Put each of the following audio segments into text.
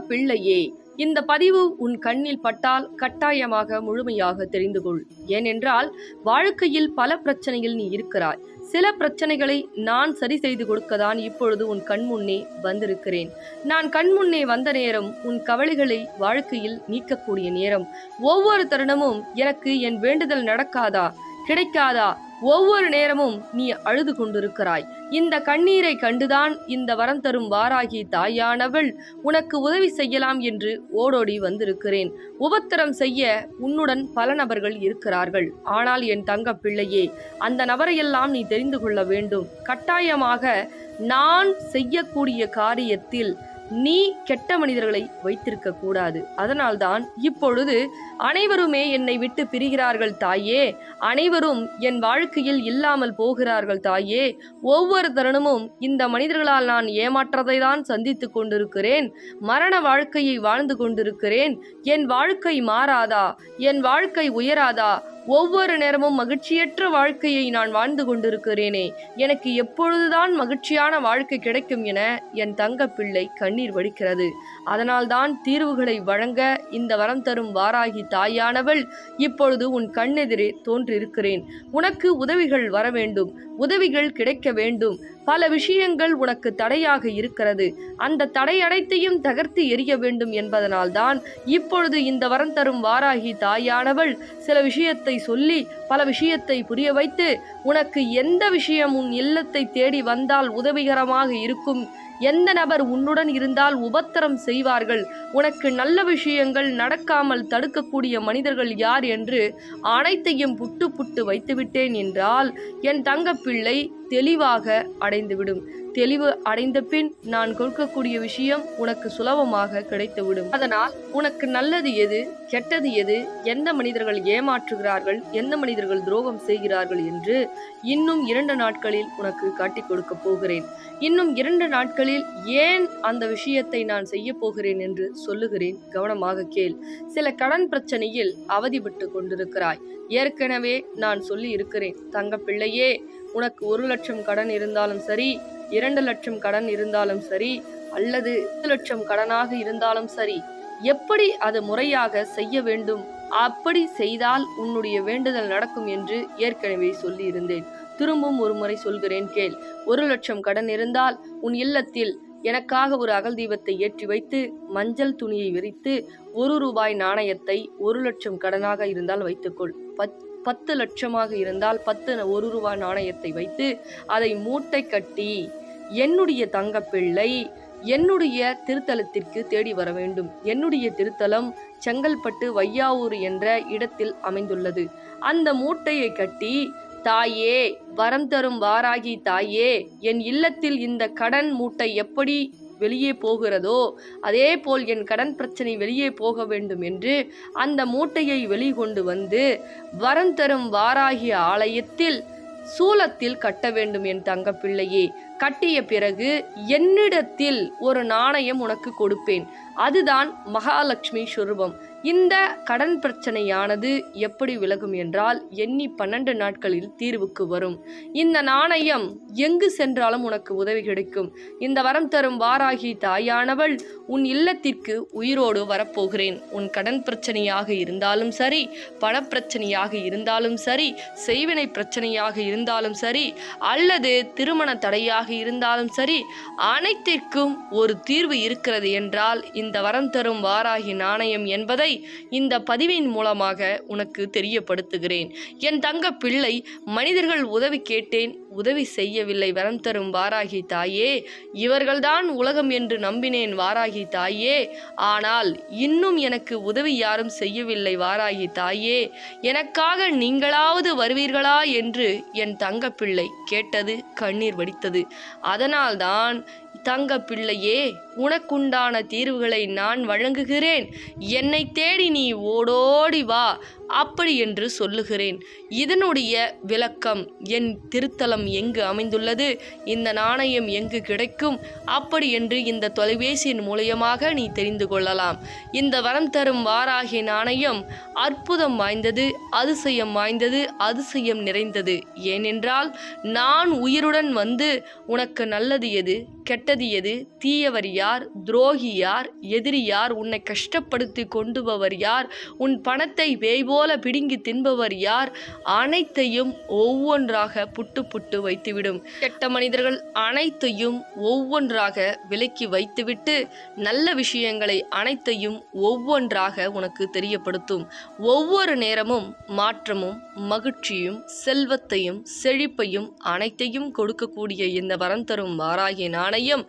பிள்ளையே, இந்த பதிவு உன் கண்ணில் பட்டால் கட்டாயமாக முழுமையாக தெரிந்து கொள். ஏனென்றால் வாழ்க்கையில் பல பிரச்சனைகள் நீ இருக்கிறாய். சில பிரச்சனைகளை நான் சரி செய்து கொடுக்கத்தான் இப்பொழுது உன் கண்முன்னே வந்திருக்கிறேன். நான் கண்முன்னே வந்த நேரம் உன் கவலைகளை வாழ்க்கையில் நீக்கக்கூடிய நேரம். ஒவ்வொரு தருணமும் எனக்கு என் வேண்டுதல் நடக்காதா, கிடைக்காதா, ஒவ்வொரு நேரமும் நீ அழுது கொண்டிருக்கிறாய். இந்த கண்ணீரை கண்டுதான் இந்த வரம் தரும் வாராகி தாயானவள் உனக்கு உதவி செய்யலாம் என்று ஓடோடி வந்திருக்கிறேன். உபத்திரம் செய்ய உன்னுடன் பல நபர்கள் இருக்கிறார்கள். ஆனால் என் தங்க பிள்ளையே, அந்த நபரையெல்லாம் நீ தெரிந்து கொள்ள வேண்டும். கட்டாயமாக நான் செய்யக்கூடிய காரியத்தில் நீ கெட்ட மனிதர்களை வைத்திருக்க கூடாது. அதனால்தான் இப்பொழுது அனைவருமே என்னை விட்டு பிரிகிறார்கள் தாயே, அனைவரும் என் வாழ்க்கையில் இல்லாமல் போகிறார்கள் தாயே. ஒவ்வொரு தருணமும் இந்த மனிதர்களால் நான் ஏமாற்றத்தை தான் சந்தித்து கொண்டிருக்கிறேன். மரண வாழ்க்கையை வாழ்ந்து கொண்டிருக்கிறேன். என் வாழ்க்கை மாறாதா, என் வாழ்க்கை உயராதா, ஒவ்வொரு நேரமும் மகிழ்ச்சியற்ற வாழ்க்கையை நான் வாழ்ந்து கொண்டிருக்கிறேனே, எனக்கு எப்பொழுதுதான் மகிழ்ச்சியான வாழ்க்கை கிடைக்கும் என என் தங்க பிள்ளை கண்ணீர் வடிக்கிறது. அதனால்தான் தீர்வுகளை வழங்க இந்த வரம் தரும் வாராகி தாயானவள் இப்பொழுது உன் கண்ணெதிரே தோன்றிருக்கிறேன். உனக்கு உதவிகள் வர வேண்டும், உதவிகள் கிடைக்க வேண்டும். பல விஷயங்கள் உனக்கு தடையாக இருக்கிறது. அந்த தடை அனைத்தையும் தகர்த்து எறிய வேண்டும் என்பதனால்தான் இப்பொழுது இந்த வரம் தரும் வாராகி தாயானவள் சில விஷயத்தை சொல்லி பல விஷயத்தை புரிய வைத்து உனக்கு எந்த விஷயம் உன் இல்லத்தை தேடி வந்தால் உதவிகரமாக இருக்கும், எந்த நபர் உன்னுடன் இருந்தால் உபத்திரம் செய்வார்கள், உனக்கு நல்ல விஷயங்கள் நடக்காமல் தடுக்கக்கூடிய மனிதர்கள் யார் என்று அனைத்தையும் புட்டு புட்டு வைத்துவிட்டேன் என்றால் என் தங்க பிள்ளை தெளிவாக அடைந்துவிடும். தெளிவு அடைந்த பின் நான் கொடுக்கக்கூடிய விஷயம் உனக்கு சுலபமாக கிடைத்துவிடும். அதனால் உனக்கு நல்லது எது, கெட்டது எது, எந்த மனிதர்கள் ஏமாற்றுகிறார்கள், எந்த மனிதர்கள் துரோகம் செய்கிறார்கள் என்று இன்னும் 2 நாட்களில் உனக்கு காட்டிக் கொடுக்க போகிறேன். இன்னும் 2 நாட்களில் ஏன் அந்த விஷயத்தை நான் செய்ய போகிறேன் என்று சொல்லுகிறேன். கவனமாக கேள். சில கடன் பிரச்சனையில் அவதிப்பட்டு கொண்டிருக்கிறாய். ஏற்கனவே நான் சொல்லி இருக்கிறேன். தங்க பிள்ளையே, உனக்கு 1 லட்சம் கடன் இருந்தாலும் சரி, 2 லட்சம் கடன் இருந்தாலும் சரி, அல்லது 10 லட்சம் கடனாக இருந்தாலும் சரி, எப்படி அது முறையாக செய்ய வேண்டும், அப்படி செய்தால் உன்னுடைய வேண்டுதல் நடக்கும் என்று ஏற்கனவே சொல்லி இருந்தேன். திரும்பவும் ஒரு முறை சொல்கிறேன் கேள். 1 லட்சம் கடன் இருந்தால் உன் இல்லத்தில் எனக்காக ஒரு அகல் தீபத்தை ஏற்றி வைத்து மஞ்சள் துணியை விரித்து 1 ரூபாய் நாணயத்தை 1 லட்சம் கடனாக இருந்தால் வைத்துக்கொள். 10 லட்சமாக இருந்தால் 10 1 ரூபாய் நாணயத்தை வைத்து அதை மூட்டை கட்டி என்னுடைய தங்க பிள்ளை என்னுடைய திருத்தலத்திற்கு தேடி வர வேண்டும். என்னுடைய திருத்தலம் செங்கல்பட்டு வையாவூர் என்ற இடத்தில் அமைந்துள்ளது. அந்த மூட்டையை கட்டி, தாயே, வரம் தரும் வாராகி தாயே, என் இல்லத்தில் இந்த கடன் மூட்டை எப்படி வெளியே போகிறதோ அதே போல் என் கடன் பிரச்சனை வெளியே போக வேண்டும் என்று அந்த மூட்டையை வெளிக்கொண்டு வந்து வரம் தரும் வாராகி ஆலயத்தில் சூலத்தில் கட்ட வேண்டும். என் தங்க பிள்ளையே, கட்டிய பிறகு என்னிடத்தில் ஒரு நாணயம் உனக்கு கொடுப்பேன். அதுதான் மகாலட்சுமி சுரூபம். இந்த கடன் பிரச்சனையானது எப்படி விலகும் என்றால் எண்ணி 12 நாட்களில் தீர்வுக்கு வரும். இந்த நாணயம் எங்கு சென்றாலும் உனக்கு உதவி கிடைக்கும். இந்த வரம் தரும் வாராகி தாயானவள் உன் இல்லத்திற்கு உயிரோடு வரப்போகிறேன். உன் கடன் பிரச்சனையாக இருந்தாலும் சரி, பணப்பிரச்சனையாக இருந்தாலும் சரி, செய்வினை பிரச்சனையாக இருந்தாலும் சரி, அல்லது திருமண தடையாக இருந்தாலும் சரி, அனைத்திற்கும் ஒரு தீர்வு இருக்கிறது என்றால் இந்த வரம் தரும் வாராகி நாணயம் என்பதை இந்த பதிவின் மூலமாக உனக்கு தெரியப்படுத்துகிறேன். என் தங்க பிள்ளை, மனிதர்கள் உதவி கேட்டேன், உதவி செய்யவில்லை வரம் தரும் வாராகி தாயே. இவர்கள்தான் உலகம் என்று நம்பினேன் வாராகி தாயே. ஆனால் இன்னும் எனக்கு உதவி யாரும் செய்யவில்லை வாராகி தாயே. எனக்காக நீங்களாவது வருவீர்களா என்று என் தங்க பிள்ளை கேட்டது, கண்ணீர் வடித்தது. அதனால்தான் தங்க பிள்ளையே, உனக்குண்டான தீர்வுகளை நான் வழங்குகிறேன். என்னை தேடி நீ ஓடோடி வா, அப்படி என்று சொல்லுகிறேன். இதனுடைய விளக்கம், என் திருத்தலம் எங்கு அமைந்துள்ளது, இந்த நாணயம் எங்கு கிடைக்கும், அப்படி என்று இந்த தொலைபேசியின் மூலமாக நீ தெரிந்து கொள்ளலாம். இந்த வரம் தரும் வாராகி நாணயம் அற்புதம் வாய்ந்தது, அதிசயம் வாய்ந்தது, அதிசயம் நிறைந்தது. ஏனென்றால் நான் உயிருடன் வந்து உனக்கு நல்லது எது, கெட்டது எது, தீயவர் யார், துரோகி யார், எதிரி யார், உன்னை கஷ்டப்படுத்தி கொண்டுபவர் யார், உன் பணத்தை பேய் போல பிடுங்கி தின்பவர் யார், அனைத்தையும் ஒவ்வொன்றாக புட்டு புட்டு வைத்துவிடும். கெட்ட மனிதர்கள் அனைத்தையும் ஒவ்வொன்றாக விலக்கி வைத்துவிட்டு நல்ல விஷயங்களை அனைத்தையும் ஒவ்வொன்றாக உனக்கு தெரியப்படுத்தும். ஒவ்வொரு நேரமும் மாற்றமும் மகிழ்ச்சியும் செல்வத்தையும் செழிப்பையும் அனைத்தையும் கொடுக்கக்கூடிய இந்த வரம் தரும் வாராகி நாணயம்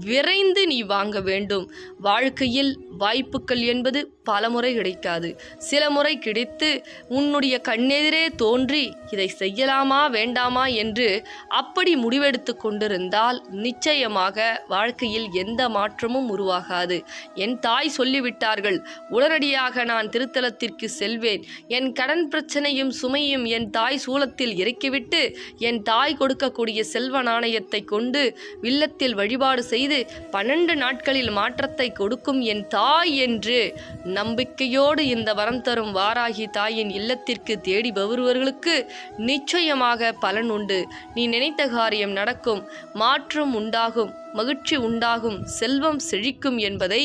விரைந்து நீ வாங்க வேண்டும். வாழ்க்கையில் வாய்ப்புகள் என்பது பல முறை கிடைக்காது. சில முறை கிடைத்து உன்னுடைய கண்ணெதிரே தோன்றி இதை செய்யலாமா வேண்டாமா என்று அப்படி முடிவெடுத்து கொண்டிருந்தால் நிச்சயமாக வாழ்க்கையில் எந்த மாற்றமும் உருவாகாது. என் தாய் சொல்லிவிட்டார்கள், உடனடியாக நான் திருத்தலத்திற்கு செல்வேன், என் கடன் பிரச்சனையும் சுமையும் என் தாய் சூலத்தில் இறக்கிவிட்டு என் தாய் கொடுக்கக்கூடிய செல்வ நாணயத்தை கொண்டு வில்லத்தில் வழிபாடு செய்து 12 நாட்களில் மாற்றத்தை கொடுக்கும் என் தாய் என்று நம்பிக்கையோடு இந்த வரம் தரும் வாராகி தாயின் இல்லத்திற்கு தேடி வருபவர்களுக்கு நிச்சயமாக பலன் உண்டு. நீ நினைத்த காரியம் நடக்கும், மாற்றம் உண்டாகும், மகிழ்ச்சி உண்டாகும், செல்வம் செழிக்கும் என்பதை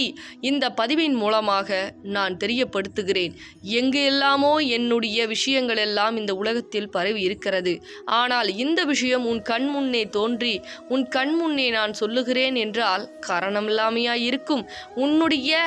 இந்த பதிவின் மூலமாக நான் தெரியப்படுத்துகிறேன். எங்கு எல்லாமோ என்னுடைய விஷயங்கள் எல்லாம் இந்த உலகத்தில் பரவி இருக்கிறது. ஆனால் இந்த விஷயம் உன் கண் முன்னே தோன்றி உன் கண் முன்னே நான் சொல்லுகிறேன் என்றால் காரணமில்லாமையா இருக்கும். உன்னுடைய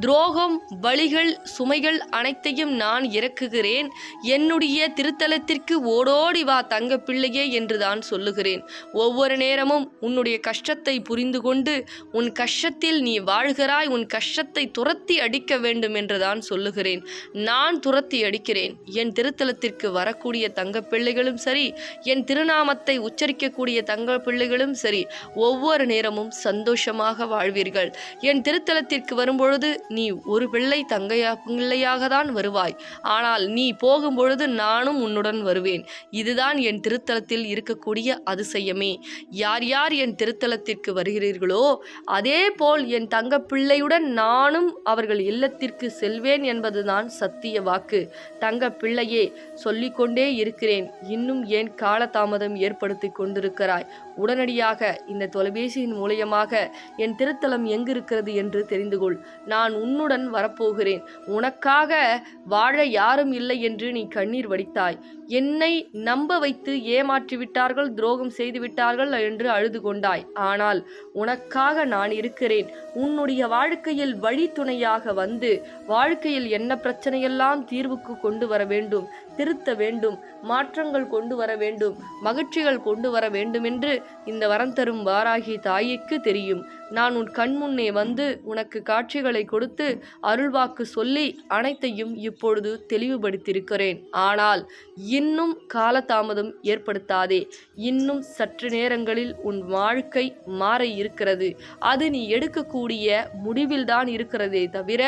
துரோகம், பலிகள், சுமைகள் அனைத்தையும் நான் இறக்குகிறேன். என்னுடைய திருத்தலத்திற்கு ஓடோடி வா தங்க பிள்ளையே என்று தான் சொல்லுகிறேன். ஒவ்வொரு நேரமும் உன்னுடைய கஷ்டத்தை புரிந்து கொண்டு உன் கஷ்டத்தில் நீ வாழ்கிறாய், உன் கஷ்டத்தை துரத்தி அடிக்க வேண்டும் என்றுதான் சொல்லுகிறேன். நான் துரத்தி அடிக்கிறேன். என் திருத்தலத்திற்கு வரக்கூடிய தங்க பிள்ளைகளும் சரி, என் திருநாமத்தை உச்சரிக்கக்கூடிய தங்க பிள்ளைகளும் சரி, ஒவ்வொரு நேரமும் சந்தோஷமாக வாழ்வீர்கள். என் திருத்தலத்திற்கு வரும்பொழுது நீ ஒரு பிள்ளை பிள்ளையாக தான் வருவாய். ஆனால் நீ போகும்பொழுது நானும் உன்னுடன் வருவேன். இதுதான் என் திருத்தலத்தில் இருக்கக்கூடிய அதிசயமே. யார் யார் என் திருத்தலத்திற்கு வருகிறீர்களோ அதே போல் என் தங்க பிள்ளையுடன் நானும் அவர்கள் இல்லத்திற்கு செல்வேன் என்பதுதான் சத்திய வாக்கு. தங்க பிள்ளையே, சொல்லிக்கொண்டே இருக்கிறேன், இன்னும் ஏன் காலதாமதம் ஏற்படுத்தி கொண்டிருக்கிறாய்? உடனடியாக இந்த தொலைபேசியின் மூலமாக என் திருத்தலம் எங்கிருக்கிறது என்று தெரிந்து கொள். நான் உன்னுடன் வரப்போகிறேன். உனக்காக வாழ யாரும் இல்லை என்று நீ கண்ணீர் வடித்தாய். என்னை நம்ப வைத்து ஏமாற்றிவிட்டார்கள், துரோகம் செய்து விட்டார்கள் என்று அழுது கொண்டாய். ஆனால் உனக்காக நான் இருக்கிறேன். உன்னுடைய வாழ்க்கையில் வழித்துணையாக வந்து வாழ்க்கையில் என்ன பிரச்சனையெல்லாம் தீர்வுக்கு கொண்டு வர வேண்டும், திருத்த வேண்டும், மாற்றங்கள் கொண்டு வர வேண்டும், மகிழ்ச்சிகள் கொண்டு வர வேண்டும் என்று இந்த வரம் தரும் வாராகி தாய்க்கு தெரியும். நான் உன் கண் முன்னே வந்து உனக்கு காட்சிகளை கொடுத்து அருள்வாக்கு சொல்லி அனைத்தையும் இப்பொழுது தெளிவுபடுத்தியிருக்கிறேன். ஆனால் இன்னும் காலதாமதம் ஏற்படுத்தாதே. இன்னும் சற்று நேரங்களில் உன் வாழ்க்கை மாற இருக்கிறது. அது நீ எடுக்கக்கூடிய முடிவில்தான் இருக்கிறதே தவிர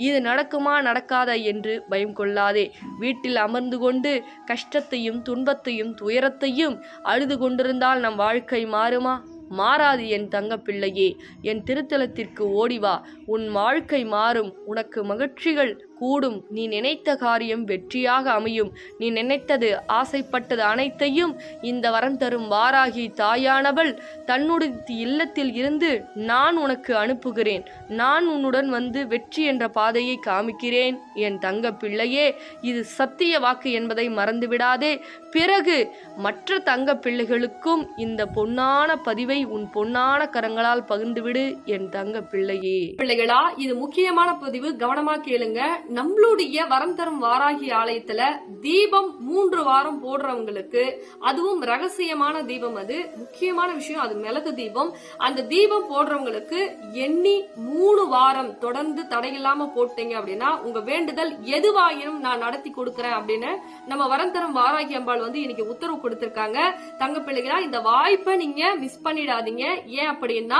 இது நடக்குமா நடக்காதா என்று பயம் கொள்ளாதே. வீட்டில் அமர்ந்து கொண்டு கஷ்டத்தையும் துன்பத்தையும் துயரத்தையும் அழுது கொண்டிருந்தால் நம் வாழ்க்கை மாறுமா? மாறாது என் தங்க பிள்ளையே. என் திருத்தலத்திற்கு ஓடிவா, உன் வாழ்க்கை மாறும், உனக்கு மகிழ்ச்சிகள் கூடும், நீ நினைத்த காரியம் வெற்றியாக அமையும். நீ நினைத்தது ஆசைப்பட்டது அனைத்தையும் இந்த வரம் தரும் வாராகி தாயானவள் தன்னுடைய இல்லத்தில் இருந்து நான் உனக்கு அனுப்புகிறேன். நான் உன்னுடன் வந்து வெற்றி என்ற பாதையை காமிக்கிறேன். என் தங்க பிள்ளையே, இது சத்திய வாக்கு என்பதை மறந்துவிடாதே. பிறகு மற்ற தங்க பிள்ளைகளுக்கும் இந்த பொன்னான பதிவை உன் பொன்னான கரங்களால் பகிர்ந்துவிடு என் தங்க பிள்ளையே. பிள்ளைகளா, இது முக்கியமான பதிவு, கவனமா கேளுங்க. நம்மளுடைய வரம் தரும் வாராகி ஆலயத்துல தீபம் 3 வாரம் போடுறவங்களுக்கு, அதுவும் ரகசியமான தீபம், அது முக்கியமான விஷயம், அது மிளகு தீபம். அந்த தீபம் போடுறவங்களுக்கு எண்ணி 3 வாரம் தொடர்ந்து தடையில்லாம போட்டீங்க அப்படின்னா உங்க வேண்டுதல் எதுவாயினும் நான் நடத்தி கொடுக்கிறேன் அப்படின்னு நம்ம வரம் தரும் வாராகி அம்பாள் இன்னைக்கு உத்தரவு கொடுத்திருக்காங்க. தங்க பிள்ளைகளா, இந்த வாய்ப்பை நீங்க மிஸ் பண்ணிடாதீங்க. ஏன் அப்படின்னா,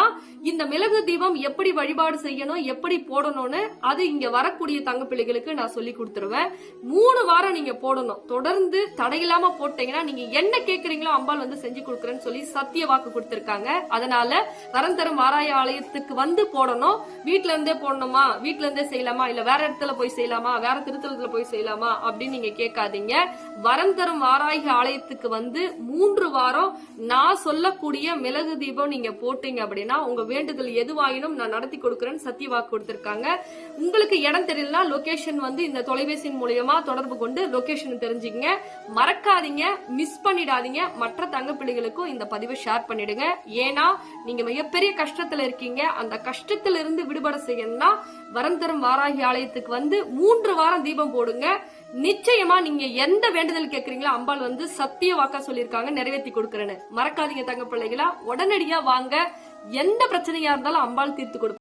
இந்த மிளகு தீபம் எப்படி வழிபாடு செய்யணும் செய்யணும், எப்படி போடணும்னு அது இங்க வரக்கூடிய தங்க பிள்ளைகளுக்கு நான் சொல்லி கொடுத்துருவேன். 3 வாரம் நீங்க போடணும். தொடர்ந்து தடையில்லாம போட்டீங்கன்னா நீங்க என்ன கேக்குறீங்களோ அம்பாள் வந்து செஞ்சு கொடுக்குறேன்னு சொல்லி சத்திய வாக்கு கொடுத்திருக்காங்க. அதனால வரம் தரும் வாராய ஆலயத்துக்கு வந்து போடணும். வீட்டுல இருந்தே போடணுமா, வீட்டுல இருந்தே செய்யலாமா, இல்ல வேற இடத்துல போய் செய்யலாமா, வேற திருத்தலத்துல போய் செய்யலாமா அப்படின்னு நீங்க கேட்காதீங்க. வரம் தரும் வாராய ஆலயத்துக்கு வந்து 3 வாரம் நான் சொல்லக்கூடிய மிளகு தீபம் நீங்க போட்டீங்க அப்படின்னா உங்க வேண்டுதல் எதுவாயினும் நான் நடத்தி கொடுக்கிறேன்னு சத்திய வாக்கு கொடுத்திருக்காங்க. உங்களுக்கு இடம் தெரியலனா லொகேஷன் வந்து இந்த தொலைபேசியின் மூலமா தொடர்பு கொண்டு லொகேஷன் தெரிஞ்சுக்கங்க. மறக்காதீங்க, மிஸ் பண்ணிடாதீங்க. மற்ற தங்க பிள்ளைகளுக்கும் இந்த பதிவை ஷேர் பண்ணிடுங்க. ஏன்னா நீங்க மிகப்பெரிய கஷ்டத்துல இருக்கீங்க. அந்த கஷ்டத்துல இருந்து விடுபட செய்யணும்னா வரம் தரும் வாராகி ஆலயத்துக்கு வந்து 3 வாரம் தீபம் போடுங்க. நிச்சயமா நீங்க எந்த வேண்டுதல் கேக்குறீங்களோ அம்பாள் வந்து சத்திய வாக்கா சொல்லியிருக்காங்க, நிறைவேற்றி கொடுக்கறேன்னு. மறக்காதீங்க தங்க பிள்ளைகளா, உடனடியா வாங்க. எந்த பிரச்சனையா இருந்தாலும் அம்பாள் தீர்த்து கொடுப்பா.